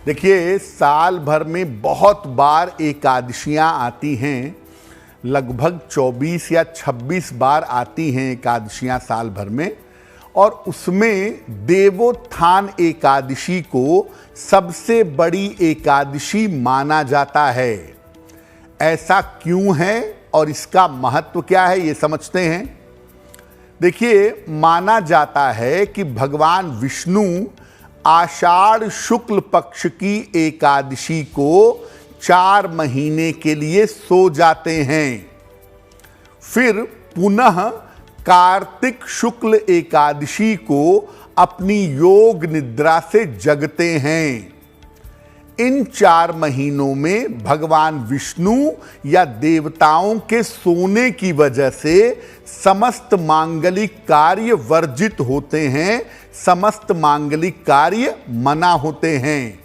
देखिए, साल भर में बहुत बार एकादशियां आती हैं। लगभग 24 या 26 बार आती हैं एकादशियां साल भर में, और उसमें देवोत्थान एकादशी को सबसे बड़ी एकादशी माना जाता है। ऐसा क्यों है और इसका महत्व क्या है, ये समझते हैं। देखिए, माना जाता है कि भगवान विष्णु आषाढ़ शुक्ल पक्ष की एकादशी को 4 महीने के लिए सो जाते हैं, फिर पुनः कार्तिक शुक्ल एकादशी को अपनी योग निद्रा से जगते हैं। इन 4 महीनों में भगवान विष्णु या देवताओं के सोने की वजह से समस्त मांगलिक कार्य वर्जित होते हैं, समस्त मांगलिक कार्य मना होते हैं।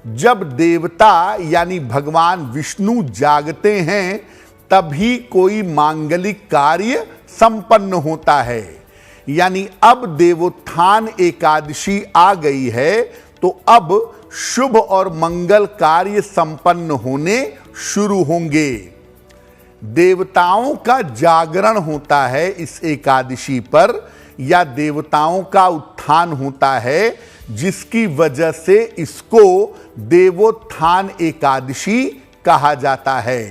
जब देवता यानी भगवान विष्णु जागते हैं तभी कोई मांगलिक कार्य संपन्न होता है। यानी अब देवोत्थान एकादशी आ गई है तो अब शुभ और मंगल कार्य संपन्न होने शुरू होंगे। देवताओं का जागरण होता है इस एकादशी पर, या देवताओं का उत्थान होता है, जिसकी वजह से इसको देवोत्थान एकादशी कहा जाता है।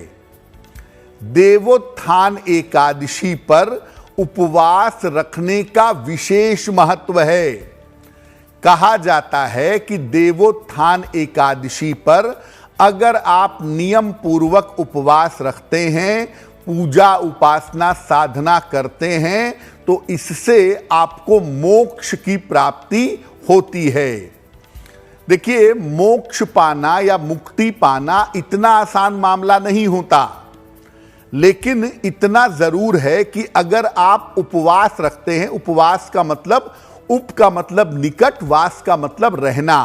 देवोत्थान एकादशी पर उपवास रखने का विशेष महत्व है। कहा जाता है कि देवोत्थान एकादशी पर अगर आप नियम पूर्वक उपवास रखते हैं, पूजा उपासना साधना करते हैं, तो इससे आपको मोक्ष की प्राप्ति होती है। देखिए, मोक्ष पाना या मुक्ति पाना इतना आसान मामला नहीं होता, लेकिन इतना जरूर है कि अगर आप उपवास रखते हैं, उपवास का मतलब, उप का मतलब निकट, वास का मतलब रहना,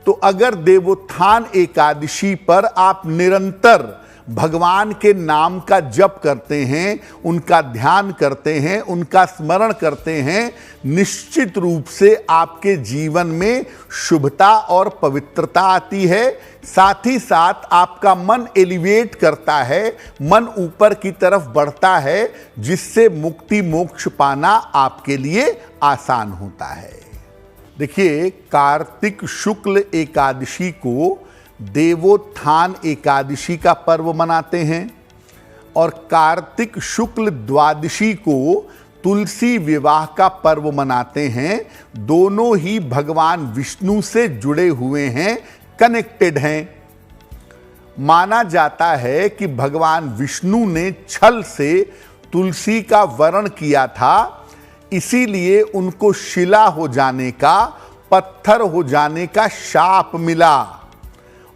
तो अगर देवोत्थान एकादशी पर आप निरंतर भगवान के नाम का जप करते हैं, उनका ध्यान करते हैं, उनका स्मरण करते हैं, निश्चित रूप से आपके जीवन में शुभता और पवित्रता आती है। साथ ही साथ आपका मन एलिवेट करता है, मन ऊपर की तरफ बढ़ता है, जिससे मुक्ति मोक्ष पाना आपके लिए आसान होता है। देखिए, कार्तिक शुक्ल एकादशी को देवोत्थान एकादशी का पर्व मनाते हैं, और कार्तिक शुक्ल द्वादशी को तुलसी विवाह का पर्व मनाते हैं। दोनों ही भगवान विष्णु से जुड़े हुए हैं, कनेक्टेड हैं। माना जाता है कि भगवान विष्णु ने छल से तुलसी का वरण किया था, इसीलिए उनको शिला हो जाने का, पत्थर हो जाने का शाप मिला,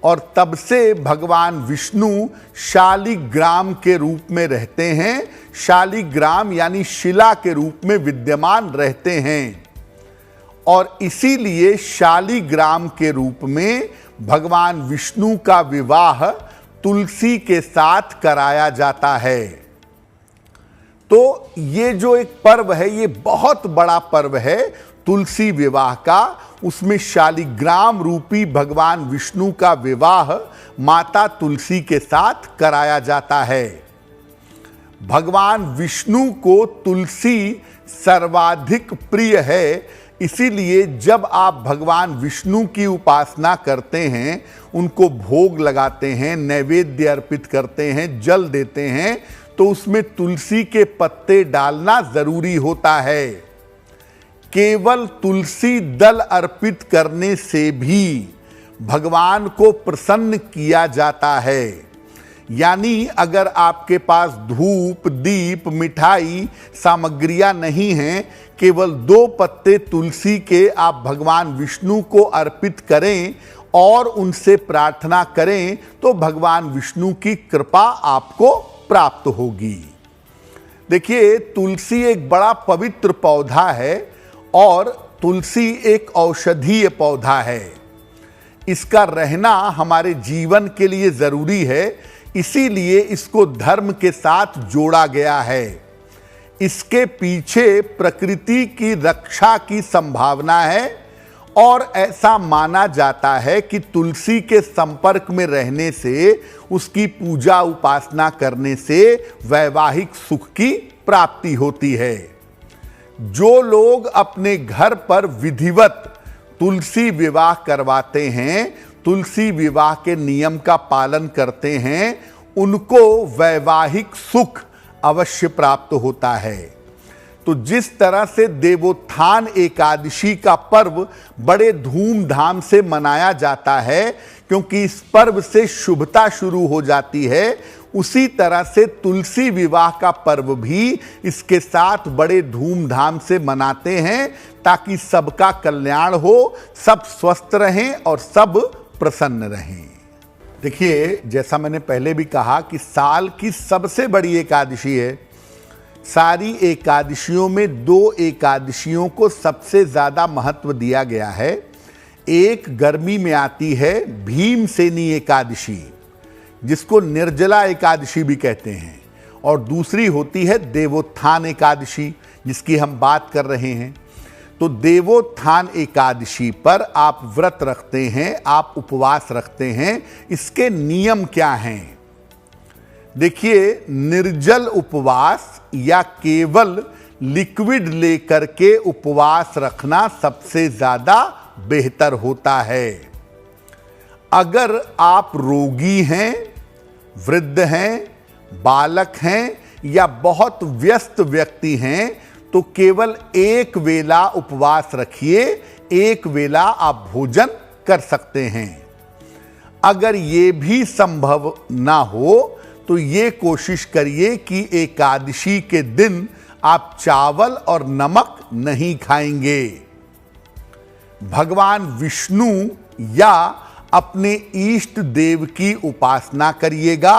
और तब से भगवान विष्णु शालिग्राम के रूप में रहते हैं। शालिग्राम यानी शिला के रूप में विद्यमान रहते हैं, और इसीलिए शालिग्राम के रूप में भगवान विष्णु का विवाह तुलसी के साथ कराया जाता है। तो ये जो एक पर्व है, ये बहुत बड़ा पर्व है तुलसी विवाह का। उसमें शालिग्राम रूपी भगवान विष्णु का विवाह माता तुलसी के साथ कराया जाता है। भगवान विष्णु को तुलसी सर्वाधिक प्रिय है, इसीलिए जब आप भगवान विष्णु की उपासना करते हैं, उनको भोग लगाते हैं, नैवेद्य अर्पित करते हैं, जल देते हैं, तो उसमें तुलसी के पत्ते डालना जरूरी होता है। केवल तुलसी दल अर्पित करने से भी भगवान को प्रसन्न किया जाता है। यानी अगर आपके पास धूप, दीप, मिठाई सामग्रियां नहीं हैं, केवल 2 पत्ते तुलसी के आप भगवान विष्णु को अर्पित करें और उनसे प्रार्थना करें, तो भगवान विष्णु की कृपा आपको प्राप्त होगी। देखिए, तुलसी एक बड़ा पवित्र पौधा है, और तुलसी एक औषधीय पौधा है। इसका रहना हमारे जीवन के लिए जरूरी है, इसीलिए इसको धर्म के साथ जोड़ा गया है। इसके पीछे प्रकृति की रक्षा की संभावना है, और ऐसा माना जाता है कि तुलसी के संपर्क में रहने से, उसकी पूजा उपासना करने से वैवाहिक सुख की प्राप्ति होती है। जो लोग अपने घर पर विधिवत तुलसी विवाह करवाते हैं, तुलसी विवाह के नियम का पालन करते हैं, उनको वैवाहिक सुख अवश्य प्राप्त होता है। तो जिस तरह से देवोत्थान एकादशी का पर्व बड़े धूमधाम से मनाया जाता है, क्योंकि इस पर्व से शुभता शुरू हो जाती है, उसी तरह से तुलसी विवाह का पर्व भी इसके साथ बड़े धूमधाम से मनाते हैं, ताकि सबका कल्याण हो, सब स्वस्थ रहें और सब प्रसन्न रहें। देखिए, जैसा मैंने पहले भी कहा कि साल की सबसे बड़ी एकादशी है। सारी एकादशियों में दो एकादशियों को सबसे ज्यादा महत्व दिया गया है। एक गर्मी में आती है भीमसेनी एकादशी, जिसको निर्जला एकादशी भी कहते हैं, और दूसरी होती है देवोत्थान एकादशी, जिसकी हम बात कर रहे हैं। तो देवोत्थान एकादशी पर आप व्रत रखते हैं, आप उपवास रखते हैं। इसके नियम क्या हैं? देखिए, निर्जल उपवास या केवल लिक्विड लेकर के उपवास रखना सबसे ज्यादा बेहतर होता है। अगर आप रोगी हैं, वृद्ध हैं, बालक हैं या बहुत व्यस्त व्यक्ति हैं, तो केवल एक वेला उपवास रखिए, एक वेला आप भोजन कर सकते हैं। अगर ये भी संभव ना हो तो ये कोशिश करिए कि एकादशी के दिन आप चावल और नमक नहीं खाएंगे। भगवान विष्णु या अपने इष्ट देव की उपासना करिएगा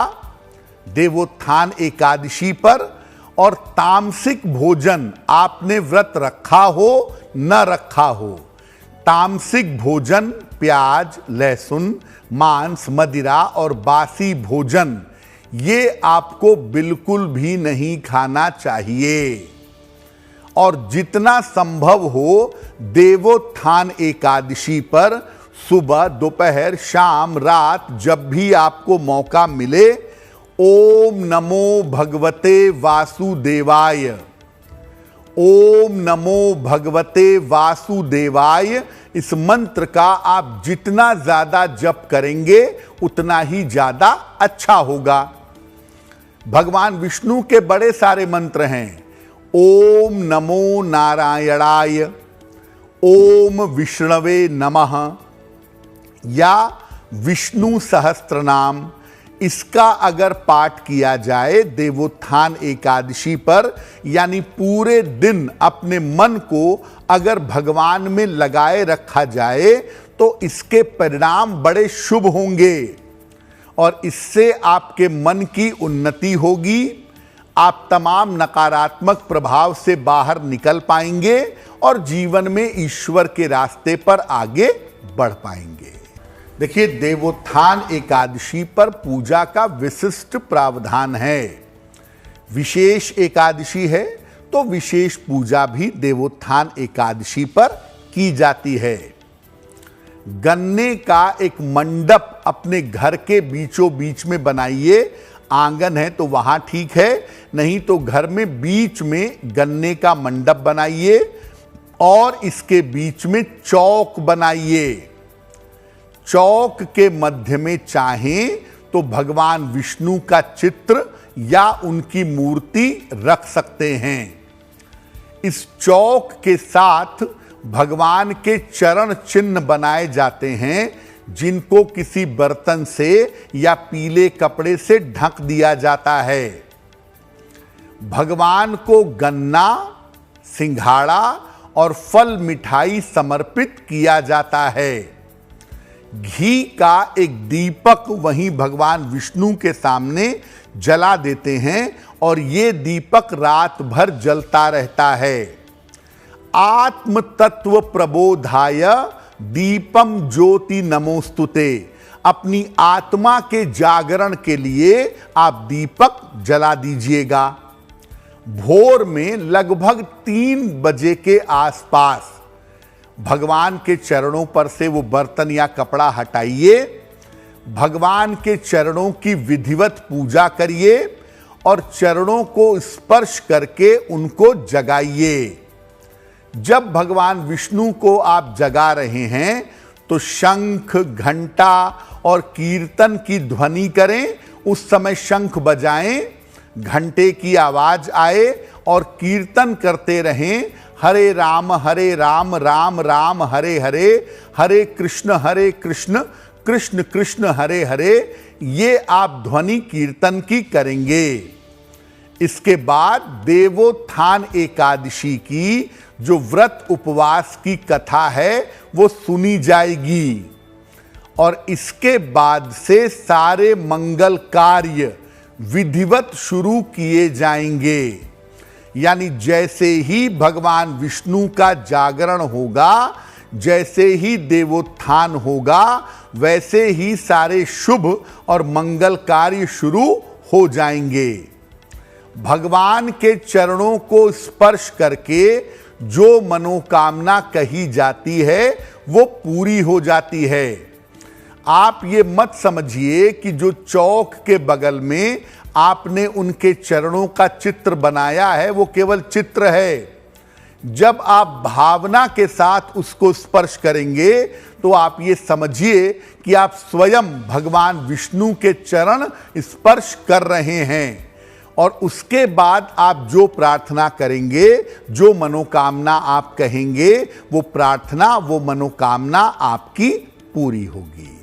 देवोत्थान एकादशी पर। और तामसिक भोजन आपने व्रत रखा हो न रखा हो, तामसिक भोजन प्याज, लहसुन, मांस, मदिरा और बासी भोजन, ये आपको बिल्कुल भी नहीं खाना चाहिए। और जितना संभव हो देवोत्थान एकादशी पर सुबह, दोपहर, शाम, रात, जब भी आपको मौका मिले, ओम नमो भगवते वासुदेवाय, ओम नमो भगवते वासुदेवाय, इस मंत्र का आप जितना ज्यादा जप करेंगे उतना ही ज्यादा अच्छा होगा। भगवान विष्णु के बड़े सारे मंत्र हैं। ओम नमो नारायणाय, ओम विष्णवे नमः या विष्णु सहस्त्रनाम, इसका अगर पाठ किया जाए देवोत्थान एकादशी पर, यानी पूरे दिन अपने मन को अगर भगवान में लगाए रखा जाए, तो इसके परिणाम बड़े शुभ होंगे और इससे आपके मन की उन्नति होगी। आप तमाम नकारात्मक प्रभाव से बाहर निकल पाएंगे और जीवन में ईश्वर के रास्ते पर आगे बढ़ पाएंगे। देखिए, देवोत्थान एकादशी पर पूजा का विशिष्ट प्रावधान है। विशेष एकादशी है तो विशेष पूजा भी देवोत्थान एकादशी पर की जाती है। गन्ने का एक मंडप अपने घर के बीचों बीच में बनाइए। आंगन है तो वहां ठीक है, नहीं तो घर में बीच में गन्ने का मंडप बनाइए और इसके बीच में चौक बनाइए। चौक के मध्य में चाहें तो भगवान विष्णु का चित्र या उनकी मूर्ति रख सकते हैं। इस चौक के साथ भगवान के चरण चिन्ह बनाए जाते हैं, जिनको किसी बर्तन से या पीले कपड़े से ढक दिया जाता है। भगवान को गन्ना, सिंघाड़ा और फल मिठाई समर्पित किया जाता है। घी का एक दीपक वहीं भगवान विष्णु के सामने जला देते हैं और ये दीपक रात भर जलता रहता है। आत्म तत्व प्रबोधाय दीपम ज्योति नमोस्तुते, अपनी आत्मा के जागरण के लिए आप दीपक जला दीजिएगा। भोर में लगभग 3 बजे के आसपास भगवान के चरणों पर से वो बर्तन या कपड़ा हटाइए, भगवान के चरणों की विधिवत पूजा करिए और चरणों को स्पर्श करके उनको जगाइए। जब भगवान विष्णु को आप जगा रहे हैं तो शंख, घंटा और कीर्तन की ध्वनि करें। उस समय शंख बजाएं, घंटे की आवाज आए और कीर्तन करते रहें, हरे राम राम राम हरे हरे, हरे कृष्ण कृष्ण कृष्ण हरे हरे। ये आप ध्वनि कीर्तन की करेंगे। इसके बाद देवोत्थान एकादशी की जो व्रत उपवास की कथा है वो सुनी जाएगी और इसके बाद से सारे मंगल कार्य विधिवत शुरू किए जाएंगे। यानी जैसे ही भगवान विष्णु का जागरण होगा, जैसे ही देवोत्थान होगा, वैसे ही सारे शुभ और मंगल कार्य शुरू हो जाएंगे। भगवान के चरणों को स्पर्श करके जो मनोकामना कही जाती है वो पूरी हो जाती है। आप ये मत समझिए कि जो चौक के बगल में आपने उनके चरणों का चित्र बनाया है वो केवल चित्र है। जब आप भावना के साथ उसको स्पर्श करेंगे तो आप ये समझिए कि आप स्वयं भगवान विष्णु के चरण स्पर्श कर रहे हैं और उसके बाद आप जो प्रार्थना करेंगे, जो मनोकामना आप कहेंगे, वो प्रार्थना, वो मनोकामना आपकी पूरी होगी।